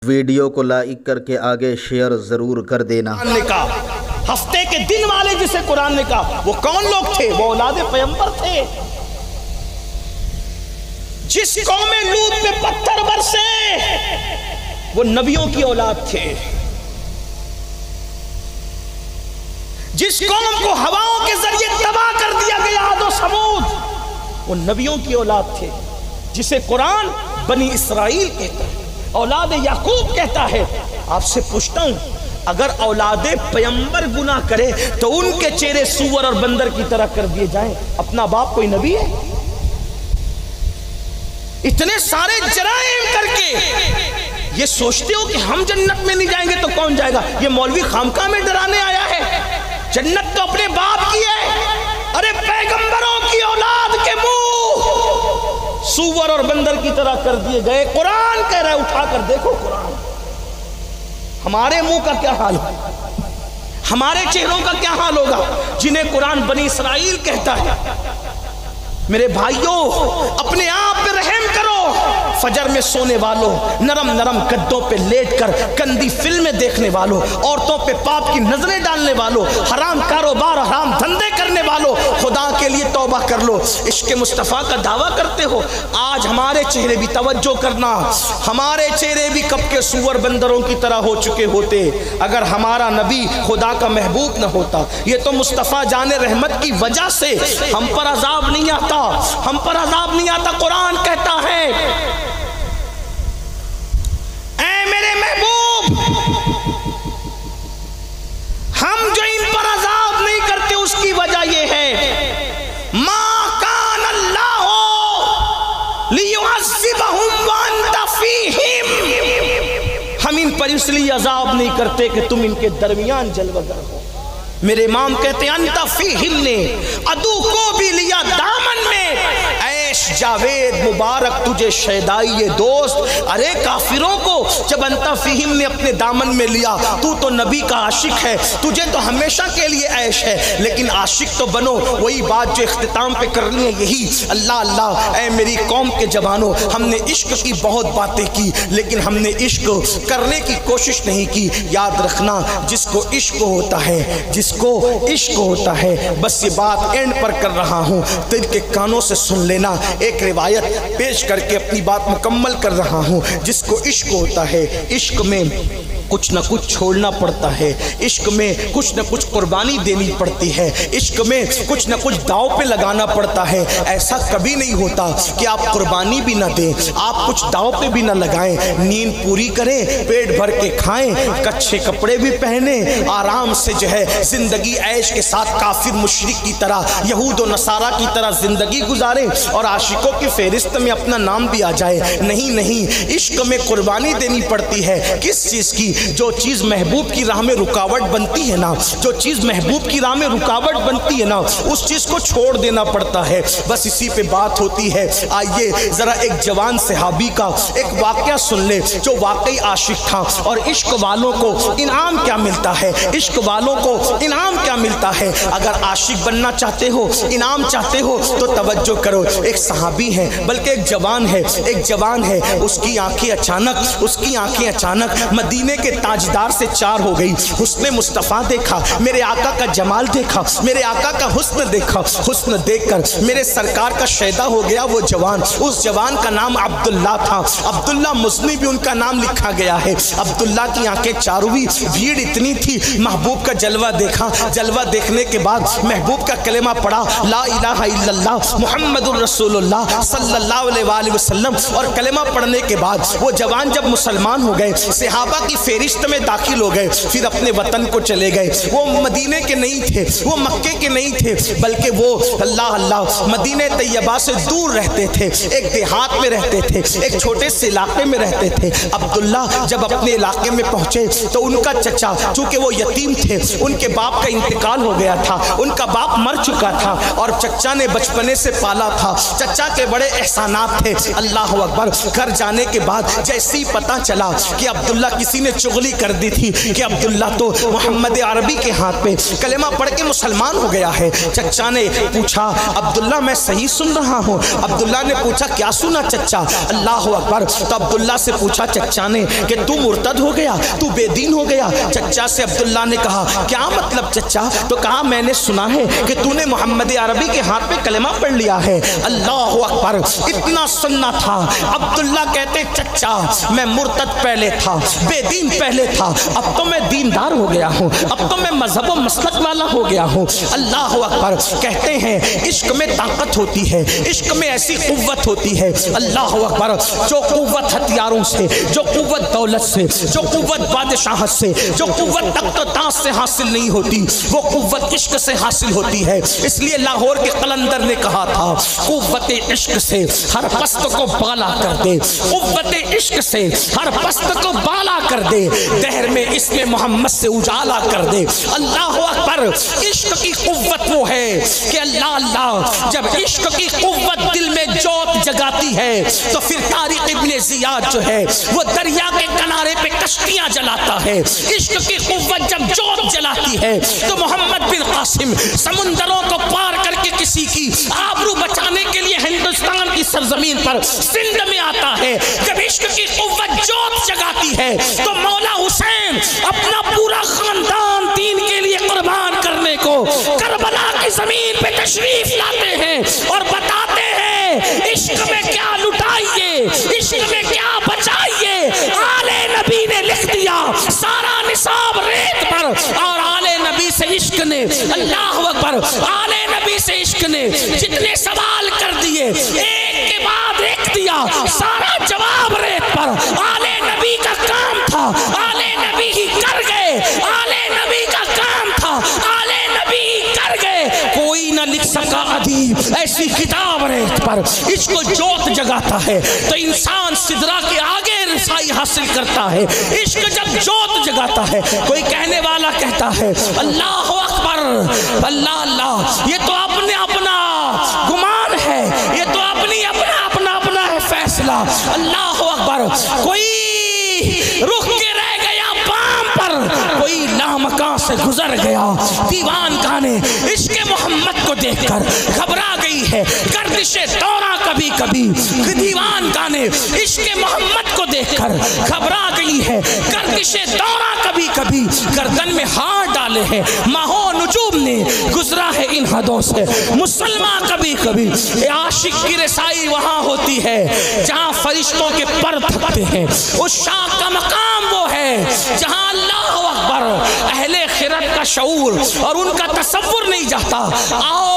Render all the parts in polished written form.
Video کو like کر کے آگے شیئر ضرور کر دینا۔ ہفتے کے دن والے جسے قرآن نے کہا وہ کون لوگ تھے؟ وہ اولاد پیغمبر تھے۔ جس قوم لوط پہ پتھر برسے وہ نبیوں کی اولاد تھے۔ جس قوم کو ہواؤں کے ذریعے تباہ کر دیا گیا عاد و ثمود وہ نبیوں کی اولاد تھے، جسے قرآن بنی اسرائیل کہتا ہے، اولاد یعقوب کہتا ہے۔ آپ سے پوچھتا ہوں، اگر اولاد پیغمبر گناہ کرے تو ان کے چہرے سور اور بندر کی طرح کر دیے جائیں، اپنا باپ کوئی نبی ہے؟ اتنے سارے جرائم کر کے یہ سوچتے ہو کہ ہم جنت میں نہیں جائیں گے تو کون جائے گا؟ یہ مولوی خامخواہ میں ڈرانے آیا ہے؟ جنت تو اپنے باپ کی ہے۔ ارے پیغمبروں کی اولاد کے منہ سور اور بندر کی طرح کر دیے گئے۔ قرآن کہہ رہا ہے، اٹھا کر دیکھو قرآن۔ ہمارے منہ کا کیا حال ہے؟ ہمارے چہروں کا کیا حال ہوگا جنہیں قرآن بنی اسرائیل کہتا ہے؟ میرے بھائیوں، اپنے آپ پہ رحم کرو۔ فجر میں سونے والوں، نرم نرم گدوں پہ لیٹ کر گندی فلمیں دیکھنے والوں، عورتوں پہ پاپ کی نظریں ڈالنے والوں، حرام کاروبار حرام دھندے کرنے والوں، خدا کے لیے توبہ کر لو۔ عشق مصطفیٰ کا دعویٰ کرتے ہو، آج ہمارے چہرے بھی توجہ کرنا، ہمارے چہرے بھی کب کے سور بندروں کی طرح ہو چکے ہوتے اگر ہمارا نبی خدا کا محبوب نہ ہوتا۔ یہ تو مصطفیٰ جان رحمت کی وجہ سے ہم پر عذاب نہیں آتا، ہم پر عذاب نہیں آتا۔ قرآن کہتا ہے، اے میرے محبوب، ہم جو ان پر عذاب نہیں کرتے اس کی وجہ یہ ہے، ما کان اللہ لیعذبہم وانت فیہم، ہم ان پر اس لیے عذاب نہیں کرتے کہ تم ان کے درمیان جلوہ گر ہو۔ میرے امام کہتے ہیں، انت فیہم نے عدو کو بھی لیا دامن میں، عیش جاوید مبارک تجھے شیدائی دوست۔ ارے کافروں کو جب انت فیہم نے اپنے دامن میں لیا، تو نبی کا عاشق ہے، تجھے تو ہمیشہ کے لیے عیش ہے، لیکن عاشق تو بنو۔ وہی بات جو اختتام پہ کرنی ہے، یہی اللہ اللہ۔ اے میری قوم کے جوانوں، ہم نے عشق کی بہت باتیں کی لیکن ہم نے عشق کرنے کی کوشش نہیں کی۔ یاد رکھنا، جس کو عشق ہوتا ہے، جس کو عشق ہوتا ہے، بس یہ بات اینڈ پر کر رہا ہوں، دل کے کانوں سے سن لینا۔ ایک روایت پیش کر کے اپنی بات مکمل کر رہا ہوں۔ جس کو عشق ہوتا ہے، عشق میں کچھ نہ کچھ چھوڑنا پڑتا ہے، عشق میں کچھ نہ کچھ قربانی دینی پڑتی ہے، عشق میں کچھ نہ کچھ داؤ پہ لگانا پڑتا ہے۔ ایسا کبھی نہیں ہوتا کہ آپ قربانی بھی نہ دیں، آپ کچھ داؤ پہ بھی نہ لگائیں، نیند پوری کریں، پیٹ بھر کے کھائیں، کچھے کپڑے بھی پہنیں، آرام سے جو ہے زندگی عیش کے ساتھ کافر مشرک کی طرح، یہود و نصارہ کی طرح زندگی گزاریں اور عاشقوں کی فہرست میں اپنا نام بھی آ جائے۔ نہیں نہیں، عشق میں قربانی دینی پڑتی ہے۔ کس چیز کی؟ جو چیز محبوب کی راہ میں رکاوٹ بنتی ہے نا، جو چیز محبوب کی راہ میں رکاوٹ بنتی ہے نا، اس چیز کو چھوڑ دینا پڑتا ہے۔ بس اسی پہ بات ہوتی ہے۔ آئیے ذرا ایک جوان صحابی کا ایک واقعہ سن لے جو واقعی عاشق تھا، اور عشق والوں کو انعام کیا ملتا ہے، عشق والوں کو انعام کیا ملتا ہے۔ اگر عاشق بننا چاہتے ہو، انعام چاہتے ہو تو توجہ کرو۔ ایک صحابی ہے، بلکہ ایک جوان ہے، ایک جوان ہے، اس کی آنکھیں اچانک مدینے کے تاجدار سے چار ہو گئی۔ حسن مصطفیٰ دیکھا، میرے آقا کا جمال دیکھا، میرے آقا کا حسن دیکھا، حسن دیکھ کر میرے سرکار کا شیدا ہو گیا وہ جوان۔ اس جوان کا نام عبداللہ تھا، عبداللہ مزنی بھی ان کا نام لکھا گیا ہے۔ عبداللہ کی آنکھیں چار ہوئی، بھیڑ اتنی تھی، محبوب کا جلوہ دیکھا، جلوہ دیکھنے کے بعد محبوب کا کلمہ پڑھا، لا الہ الا اللہ محمد الرسول اللہ صلی اللہ علیہ وآلہ وسلم، اور کلمہ پڑھنے کے بعد وہ جوان جب مسلمان ہو گئے، صحابہ کی فہرست میں داخل ہو گئے، پھر اپنے وطن کو چلے گئے۔ وہ مدینے کے نہیں تھے، وہ مکے کے نہیں تھے، بلکہ وہ اللہ اللہ مدینہ طیبہ سے دور رہتے تھے، ایک دیہات میں رہتے تھے، ایک چھوٹے سے علاقے میں رہتے تھے۔ عبداللہ جب اپنے علاقے میں پہنچے تو ان کا چچا، چونکہ وہ یتیم تھے، ان کے باپ کا انتقال ہو گیا تھا، ان کا باپ مر چکا تھا، اور چچا نے بچپنے سے پالا تھا۔ چچا چچا کے بڑے احسانات تھے. اللہ اکبر. گھر جانے کے بعد جیسے ہی پتا چلا کہ عبداللہ کسی نے چغلی کر دی تھی کہ عبداللہ تو محمد عربی کے ہاتھ پہ کلمہ پڑھ کے مسلمان ہو گیا ہے, چچا نے پوچھا عبداللہ میں صحیح سن رہا ہوں؟ عبداللہ نے پوچھا کیا سنا چچا؟ اللہ اکبر. تو عبداللہ سے پوچھا چچا نے کہ تو مرتد ہو گیا, تو بے دین ہو گیا. چچا سے عبداللہ نے کہا کیا مطلب چچا؟ تو کہا میں نے سنا ہے کہ تو نے محمد عربی کے ہاتھ پہ کلمہ پڑھ لیا ہے. اللہ اکبر. اتنا سننا تھا. عبداللہ کہتے چچا میں مرتد پہلے تھا, بے دین پہلے تھا, اب تو میں دیندار ہو گیا ہوں, اب تو میں مذہب و مسلک والا ہو گیا ہوں. اللہ اکبر. کہتے ہیں عشق میں طاقت ہوتی ہے, عشق میں ایسی قوت ہوتی ہے. اللہ اکبر. جو قوت ہتھیاروں سے, جو قوت دولت سے, جو قوت بادشاہت سے, جو قوت تخت و تاج سے حاصل نہیں ہوتی, وہ قوت عشق سے حاصل ہوتی ہے. اس لیے لاہور کے قلندر نے کہا تھا قوت عشق سے ہر پست کو بالا کر دے, قوت عشق سے ہر پست کو بالا کر دے, دہر میں اسم محمد سے اجالا کر دے. اللہ اکبر. عشق کی قوت وہ ہے کہ اللہ اللہ جب عشق کی قوت دل میں جوت جگاتی ہے تو پھر طارق ابن زیاد جو ہے وہ دریا کے کنارے پہ کشتیاں جلاتا ہے. عشق کی قوت جب جوت جلاتی ہے تو محمد بن قاسم سمندروں کو پار کر کے کسی کی آبرو بچانے کے لیے ہندوستان کی سرزمین پر سندھ میں آتا ہے. جب عشق کی قوت جوت جگاتی ہے تو مولا حسین اپنا پورا خاندان دین کے لیے قربان کرنے کو کربلا کی زمین پہ تشریف لاتے ہیں اور بتاتے ہیں عشق میں کیا لٹائیے, عشق میں کیا بچائیے. آل نبی نے لکھ دیا سارا نصاب ریت پر, اور آل نبی سے عشق نے, اللہ اکبر, آل نبی سے عشق نے جتنے سوال کر دیے ایک کے بعد ایک دیا, سارا جواب ریت پر. آل نبی کا کام تھا, آل نبی ہی کر گئے, آل نبی کا کام تھا, آل نبی ہی کر گئے. کوئی نہ لکھ سکا ادیب ایسی کتاب ریت پر. اس کو جوت جگاتا ہے تو انسان سدرا کے آگے رسائی حاصل کرتا ہے. عشق جب جوت جگاتا ہے, کوئی کہنے والا کہتا ہے اللہ اکبر, اللہ اللہ, یہ تو اپنے اپنا گمان ہے, یہ تو اپنی اپنا ہے فیصلہ. اللہ اکبر. کوئی رخ کے رہ گیا بام پر, کوئی لامکاں سے گزر گیا. دیوان گانے عشق محمد کو دیکھ کر گھبرا گئی ہے گردش دورہ کبھی کبھی. دیوان گانے عشق محمد کو دیکھ کر گھبرا گئی ہے گردش دورہ کبھی کبھی. گردن میں ہاتھ ڈالے ہیں ماہو نجوم نے, گزرا ہے ان حدوں سے مسلمان کبھی کبھی. عاشق کی رسائی وہاں ہوتی ہے جہاں فرشتوں کے پر تھکتے ہیں. اس شاہ کا مقام وہ ہے جہاں اللہ اکبر اہل خرد کا شعور اور ان کا تصور نہیں جاتا. آؤ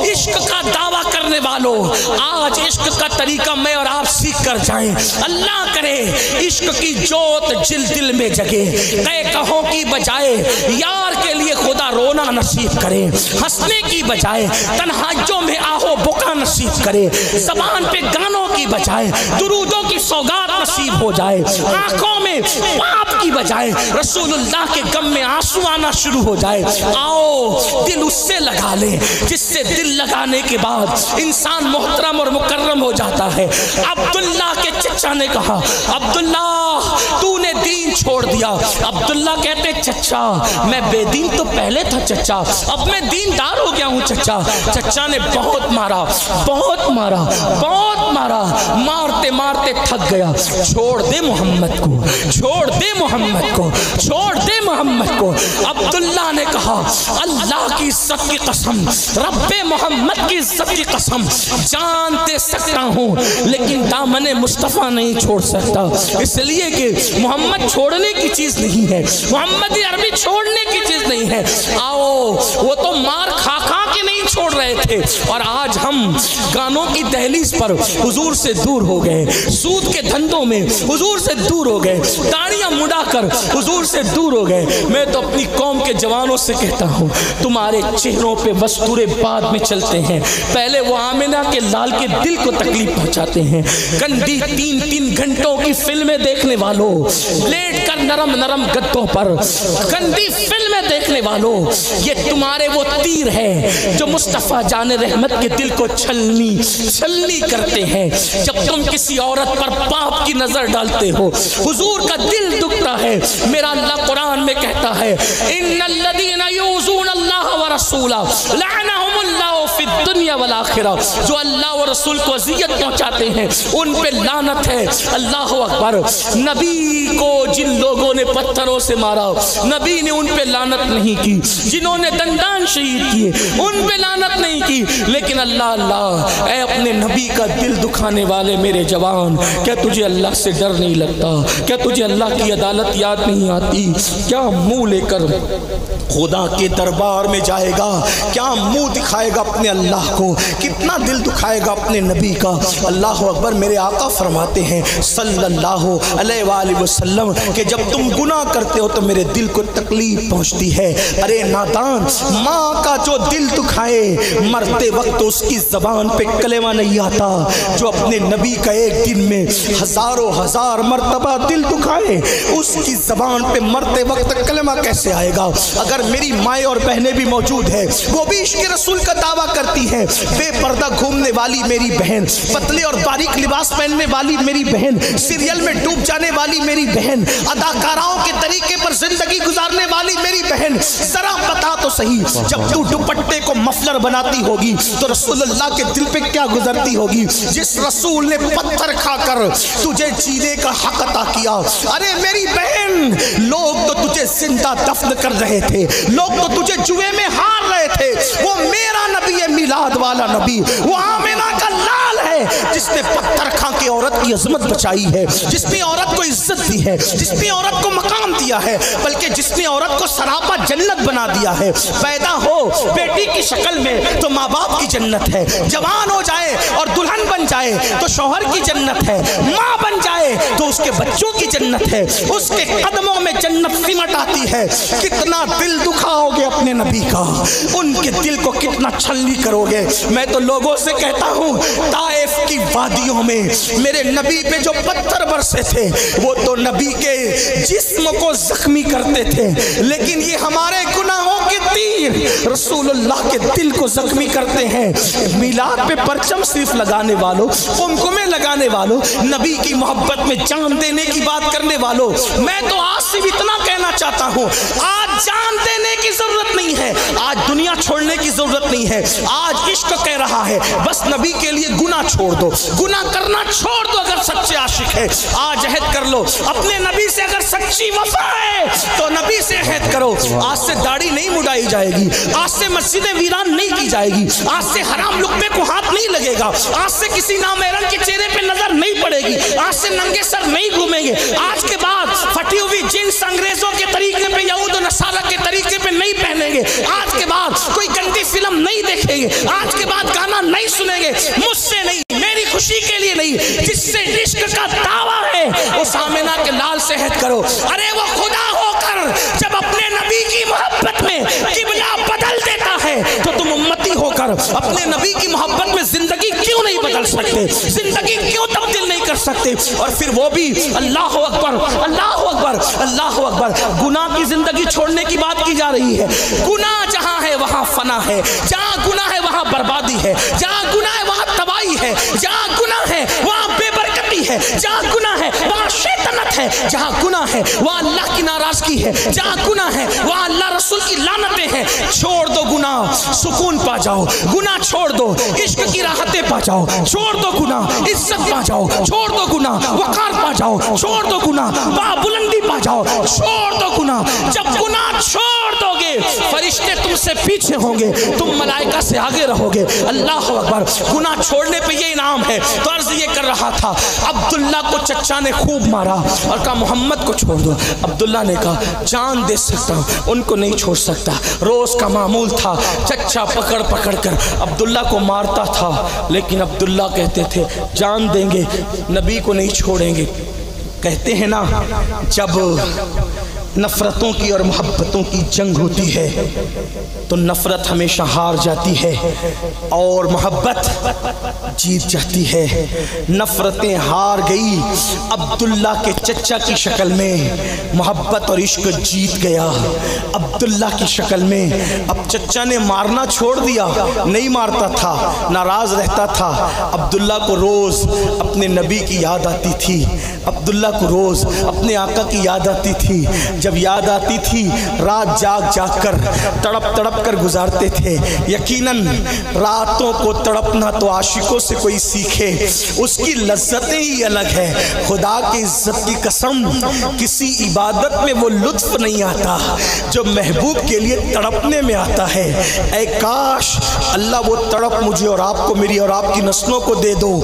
عشق کا دعویٰ کرنے والوں, آج عشق کا طریقہ میں اور آپ سیکھ کر جائیں. اللہ کرے عشق کی جوت دل میں جگے, کہے کہوں کی بجائے یار کے لیے خدا رونا نصیب کرے, ہنسنے کی بجائے تنہائیوں میں آہو بکا نصیب کرے, زبان پہ گانوں کی بجائے درودوں کی سوگات نصیب ہو جائے, آنکھوں میں پاپ کی بجائے رسول اللہ کے غم میں آنسو آنا شروع ہو جائے. آؤ دل اس سے لگا لے جس سے دل لگانے کے بعد انسان محترم اور مکرم ہو جاتا ہے. عبداللہ کے چچا نے کہا عبداللہ تو نے دین چھوڑ دیا. عبداللہ کہتے چچا میں بے دین تو پہلے تھا چچا, اب میں دیندار ہو گیا ہوں چچا. چچا نے بہت مارا, بہت مارا, بہت مارا, مارتے مارتے تھک گیا. چھوڑ دے محمد کو, چھوڑ دے محمد کو, چھوڑ دے محمد کو. عبداللہ نے کہا اللہ کی عزت کی قسم, رب محمد کی عزت کی قسم, جان دے سکتا ہوں لیکن دامن مصطفیٰ نہیں چھوڑ سکتا. اس لیے کہ محمد چھوڑنے کی چیز نہیں ہے, محمد عربی چھوڑنے کی چیز نہیں ہے. آؤ وہ تو مار کھا کھا کے نہیں چھوڑ رہے تھے, اور آج ہم گانوں کی دہلیز پر حضور سے دور ہو گئے, سود کے دھندوں میں حضور سے دور ہو گئے, داڑیاں مڑا کر حضور سے دور ہو گئے۔ میں تو اپنی قوم کے جوانوں سے کہتا ہوں تمہارے چہروں پہ وستورے بعد میں چلتے ہیں، پہلے وہ آمنہ کے لال کے دل کو تکلیف پہنچاتے ہیں۔ گندی 3 گھنٹوں کی فلمیں دیکھنے والوں، لیٹ کر نرم نرم گدوں پر گندی فلمیں دیکھنے والوں، یہ تمہارے وہ تیر ہیں جو مصطفیٰ جان رحمت کے دل کو چھلنی کرتے ہیں۔ جب تم کسی عورت پر پاپ کی نظر ڈالتے ہو حضور کا دل دکھتا ہے۔ میرا اللہ قرآن میں کہتا ہے ان الذین یؤذون اللہ ورسولہ لعنہم اللہ فی الدنیا والآخرہ، جو اللہ و رسول کو اذیت پہنچاتے ہیں ان پہ لعنت ہے۔ اللہ اکبر۔ نبی کو جن لوگوں نے پتھروں سے مارا نبی نے ان پہ لعنت نہیں کی، جنہوں نے دندان شہید کیے ان پہ لعنت نہیں کی، لیکن اللہ اے اپنے نبی کا دل دکھانے والے میرے جوان، کیا تجھے اللہ سے ڈر نہیں لگتا؟ کیا تجھے اللہ کی عدالت یاد نہیں آتی؟ کیا منہ لے کر خدا کے دربار میں جائے گا؟ کیا منہ دکھائے گا اپنے اللہ کو؟ کتنا دل دکھائے گا اپنے نبی کا؟ اللہ اکبر۔ میرے آقا فرماتے ہیں صلی اللہ علیہ وآلہ وسلم کہ جب تم گناہ کرتے ہو تو میرے دل کو تکلیف پہنچتی ہے۔ ارے نادان، ماں کا جو دل دکھائے مرتے وقت اس کی زبان پہ کلمہ نہیں آتا، جو اپنے نبی کا ایک دن میں ہزاروں ہزار مرتبہ دل دکھائے اس کی زبان پہ مرتے وقت کلمہ کیسے آئے گا؟ اگر میری مائیں اور بہنیں بھی موجود ہیں، وہ بھی عشق رسول کا دعویٰ کرتی ہیں، بے پردہ گھومنے والی میری بہن، پتلے اور باریک لباس پہننے والی میری بہن، سیریل میں ڈوب جانے والی میری بہن، اداکاراؤں کے طریقے پر زندگی گزارنے والی میری بہن، ذرا بتا تو صحیح جب تو دوپٹے کو مفلر بناتی ہوگی تو رسول اللہ کے دل پہ کیا گزرتی ہوگی؟ جس رسول نے پتھر کھا کر تجھے جینے کا حق عطا کیا، ارے میری بہن لوگ تو تجھے زندہ دفن کر رہے تھے، لوگ تو تجھے جوئے میں ہار رہے تھے، وہ میرا نبی ہے، میلاد والا نبی، وہ آمنہ کا لال ہے جس نے پتھر کھا کے عورت کی عظمت بچائی ہے، جس نے عورت کو عزت دی ہے، جس نے عورت کو مقام دیا ہے، بلکہ جس نے عورت کو سراپا جنت بنا دیا ہے۔ پیدا ہو بیٹی کی شکل میں تو ماں باپ کی جنت ہے، جوان ہو جائے اور دلہن بن جائے تو شوہر کی جنت ہے، ماں بن جائے تو اس کے بچوں کی جنت ہے، اس کے قدموں میں جنت سمٹ آتی ہے۔ کتنا دل دکھاؤ گے اپنے نبی کا، ان کے دل کو کتنا چھلنی کرو گے۔ میں تو لوگوں سے کہتا ہوں طائف کی وادیوں میں میرے نبی پہ جو پتھر برسے تھے وہ تو نبی کے جسم کو زخمی کرتے تھے، لیکن یہ ہمارے گناہوں کے تیر رسول اللہ کے دل کو زخمی کرتے ہیں۔ میلاد پہ پرچم صرف لگانے والوں، قمقمے لگانے والوں، نبی کی محبت میں جان دینے کی بات کرنے والوں، میں تو آج سے بھی اتنا کہنا چاہتا ہوں، آج جان دینے کی ضرورت نہیں ہے، آج دنیا چھوڑنے کی ضرورت نہیں ہے، آج عشق کہہ رہا ہے بس نبی کے لیے گناہ چھوڑ دو، گناہ کرنا چھوڑ دو۔ اگر سچے عاشق ہے آج عہد کر لو اپنے نبی سے، اگر سچی وفا ہے تو نبی سے عہد کرو، آج سے داڑھی نہیں مڈائی جائے گی، آج سے مسجد ویران نہیں کی جائے گی، آج سے حرام لقمے کو ہاتھ نہیں لگے گا، آج سے کسی نامحرم کے چہرے پہ نظر نہیں پڑے گی، آج سے ننگے سر نہیں گھومیں گے، آج کے بعد پھٹی ہوئی جنس انگریزوں کے طریقے پہ، یہود و نصارہ کے طریقے پہ نہیں پہنیں گے، آج کے بعد کوئی گندی فلم نہیں دیکھیں گے، آج کے بعد گانا نہیں سنیں گے، مجھ سے نہیں، میری خوشی کے لیے نہیں، جس سے عشق کا دعویٰ ہے اس آمنہ کے لال سے عہد کرو۔ ارے وہ خدا ہو کر جب اپنے نبی کی محبت میں قبلہ بدل دیتا ہے تو تم امتی ہو کر اپنے نبی کی محبت میں زندگی کیوں نہیں بدل سکتے، زندگی کیوں تبدیل نہیں کر سکتے؟ اور پھر وہ بھی اللہ اکبر اللہ اکبر اللہ اکبر، گناہ کی زندگی چھوڑنے کی بات کی جا رہی ہے۔ گناہ جہاں ہے وہاں فنا ہے، جہاں گناہ ہے وہاں بربادی ہے، جہاں گناہ ہے وہاں تباہی ہے، جہاں گناہ ہے وہاں بے برکتی ہے، جہاں گناہ ہے وہاں شیطنت ہے، جہاں گناہ ہے وہاں اللہ کی ناراضگی ہے، جہاں گناہ ہے وہاں اللہ رسول کی لعنتیں ہیں۔ چھوڑ دو گناہ، سکون پا جاؤ، گناہ چھوڑ دو، عشق کی راحتیں پا جاؤ، چھوڑ دو گناہ، عزت پا جاؤ، چھوڑ دو گناہ، وقار پا جاؤ، چھوڑ دو گناہ، بلندی پا جاؤ، چھوڑ دو گناہ۔ جب گناہ چھوڑ دو گے فرشتے تم سے پیچھے ہوں گے، تم ملائکہ سے آگے رہو گے۔ اللہ اکبر۔ گناہ چھوڑنے پہ یہ انعام ہے۔ تو عرض یہ کر رہا تھا، عبداللہ کو چچا نے خوب مارا اور کہا محمد کو چھوڑ دو۔ عبداللہ نے کہا جان دے سکتا ہوں، ان کو نہیں چھوڑ سکتا۔ روز کا معمول تھا، چچا پکڑ پکڑ کر عبداللہ کو مارتا تھا، لیکن عبداللہ کہتے تھے جان دیں گے، نبی کو نہیں چھوڑیں گے۔ کہتے ہیں نا جب نفرتوں کی اور محبتوں کی جنگ ہوتی ہے تو نفرت ہمیشہ ہار جاتی ہے اور محبت جیت جاتی ہے۔ نفرتیں ہار گئی عبداللہ کے چچا کی شکل میں، محبت اور عشق جیت گیا عبداللہ کی شکل میں۔ اب چچا نے مارنا چھوڑ دیا، نہیں مارتا تھا، ناراض رہتا تھا۔ عبداللہ کو روز اپنے نبی کی یاد آتی تھی، عبداللہ کو روز اپنے آقا کی یاد آتی تھی۔ جب یاد آتی تھی رات جاگ جاگ کر تڑپ تڑپ کر گزارتے تھے۔ یقیناً راتوں کو تڑپنا تو عاشقوں سے کوئی سیکھے، اس کی لذتیں ہی الگ ہے۔ خدا کی عزت کی قسم کسی عبادت میں وہ لطف نہیں آتا جو محبوب کے لیے تڑپنے میں آتا ہے۔ اے کاش اللہ وہ تڑپ مجھے اور آپ کو، میری اور آپ کی نسلوں کو دے دو